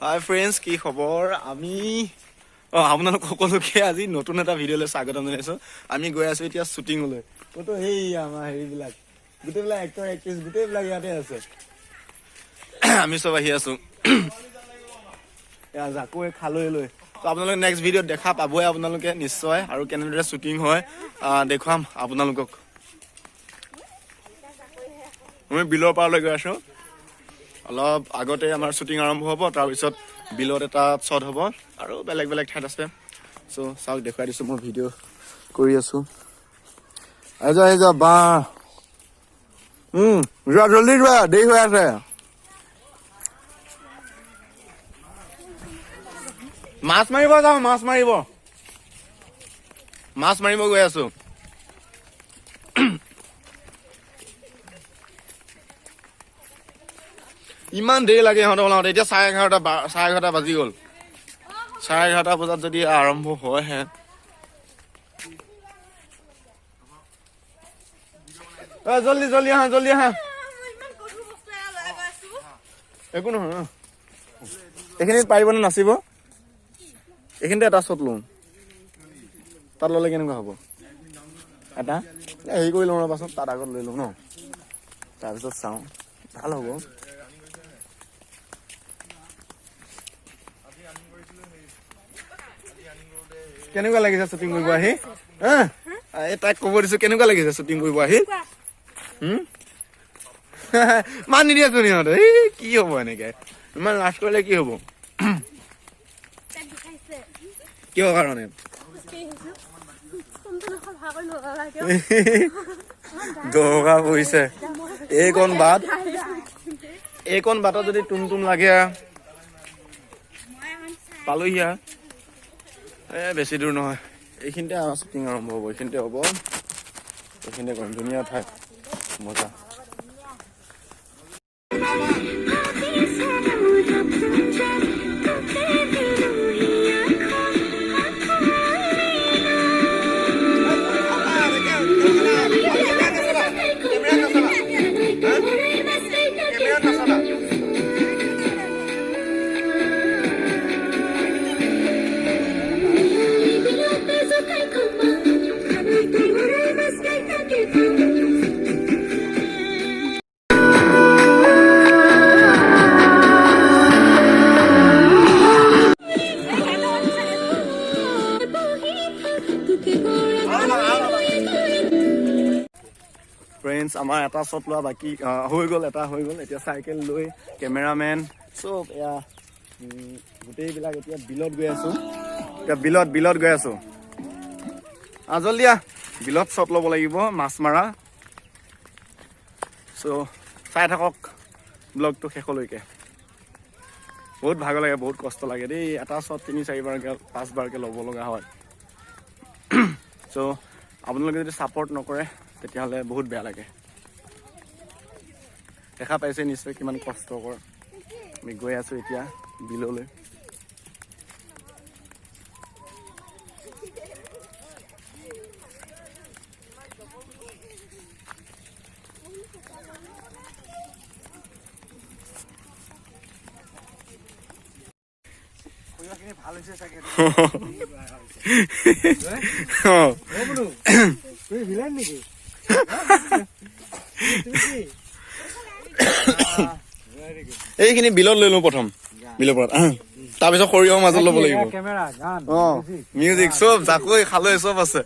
হাই friends, কি খবৰ? আমি আপোনালোক সকলোকে আজি নতুন এটা ভিডিঅ'লৈ স্বাগতম জনাইছোঁ। আমি গৈ আছোঁ এতিয়া শ্বুটিঙলৈ। ক'তো সেই আমাৰ হেৰিবিলাক গোটেইবিলাক এক্টৰ এক্ট্ৰেছ গোটেইবিলাক ইয়াতে আছে। আমি চব আহি আছোঁ এয়া জাকৈ খালৈ লৈ। তো আপোনালোকে নেক্সট ভিডিঅ'ত দেখা পাবই আপোনালোকে নিশ্চয়, আৰু কেনেদৰে শ্বুটিং হয় দেখুৱাম আপোনালোকক। আমি বিলৰ পাৰলৈ গৈ আছোঁ। অলপ আগতে আমাৰ শ্বুটিং আৰম্ভ হ'ব, তাৰপিছত বিলত এটা শ্বট হ'ব আৰু বেলেগ বেলেগ ঠাইত আছে। চ' চাওক, দেখুৱাই দিছোঁ, মই ভিডিঅ' কৰি আছোঁ। আহি যা বা যোৱা, জল্দি যোৱা, দেৰি হৈ আছে। মাছ মাৰিব যাওঁ, মাছ মাৰিব গৈ আছোঁ। ইমান দেৰি লাগে সিহঁতক ওলাওঁতে। এতিয়া 11:30 বাজি গ'ল। 11:30 বজাত যদি আৰম্ভ হয়হে। জল্দি আহা। একো নহয়, এইখিনিত পাৰিবনে নাচিব? এইখিনিতে এটা শ্বট লওঁ। তাত ল'লে কেনেকুৱা হ'ব? এটা হেৰি কৰি লওঁ ৰ'বাচোন, তাত আগত লৈ লওঁ ন, তাৰপিছত চাওঁ, ভাল হ'ব। কেনেকুৱা লাগিছে শ্বুটিং কৰিব আহি? তাইক ক'ব দিছো, কেনেকুৱা লাগিছে শ্বুটিং কৰিব আহি? মান নিদিয়াচোন সিহঁতে। কি হ'ব এনেকে? ইমান লাজ কৰিলে কি হ'ব? কিয় কাৰণে? দৰকা পৰিছে। এইকণ বাটত যদি তুম লাগে পালোহি। বেছি দূৰ নহয়, এইখিনিতে আমাৰ শ্বুটিং আৰম্ভ হ'ব। এইখিনিতে হ'ব, এইখিনিতে কৰিম। ধুনীয়া ঠাই, মজা। ফ্ৰেণ্ডছ, আমাৰ এটা শ্বট লোৱা বাকী হৈ গ'ল। এতিয়া চাইকেল লৈ কেমেৰামেন চব এয়া গোটেইবিলাক এতিয়া বিলত গৈ আছোঁ। বিলত গৈ আছোঁ। জল্দি আহ, বিলত শ্বট ল'ব লাগিব, মাছ মাৰা। চ' চাই থাকক ব্লগটো শেষলৈকে। বহুত ভাগৰ লাগে, বহুত কষ্ট লাগে দেই। এটা শ্বট 3-4বাৰকৈ 5বাৰকৈ ল'ব লগা হয়। চ' আপোনালোকে যদি ছাপৰ্ট নকৰে তেতিয়াহ'লে বহুত বেয়া লাগে। দেখা পাইছে নিশ্চয় কিমান কষ্টকৰ। আমি গৈ আছোঁ এতিয়া বিললৈ। ভাল হৈছে চাগে। এইখিনি বিলত লৈ লওঁ প্ৰথম, বিলৰ পৰা তাৰপিছত সৰিয়হৰ মাজত ল'ব লাগিব। মিউজিক চব, জাকৈ খালৈ চব আছে।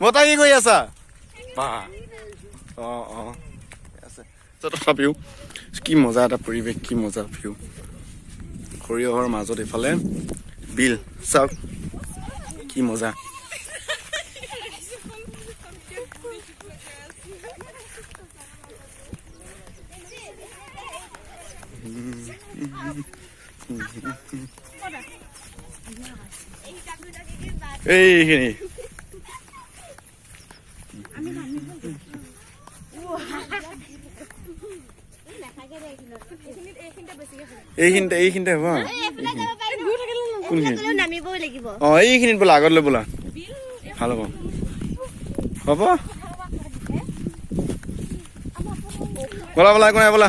বতাহ কি কৰি আছা? তথাপিও কি মজা এটা পৰিৱেশ, কি মজা ভিউ। সৰিয়হৰ মাজত এইফালে বিল, চাওক কি মজা। এইখিনি এইখিনিতে হ'ব। কোনখিনি? এইখিনিত বোলা, আগত লৈ বোলা, ভাল হ'ব। হ'ব ব'লা ব'লা একো নাই ব'লা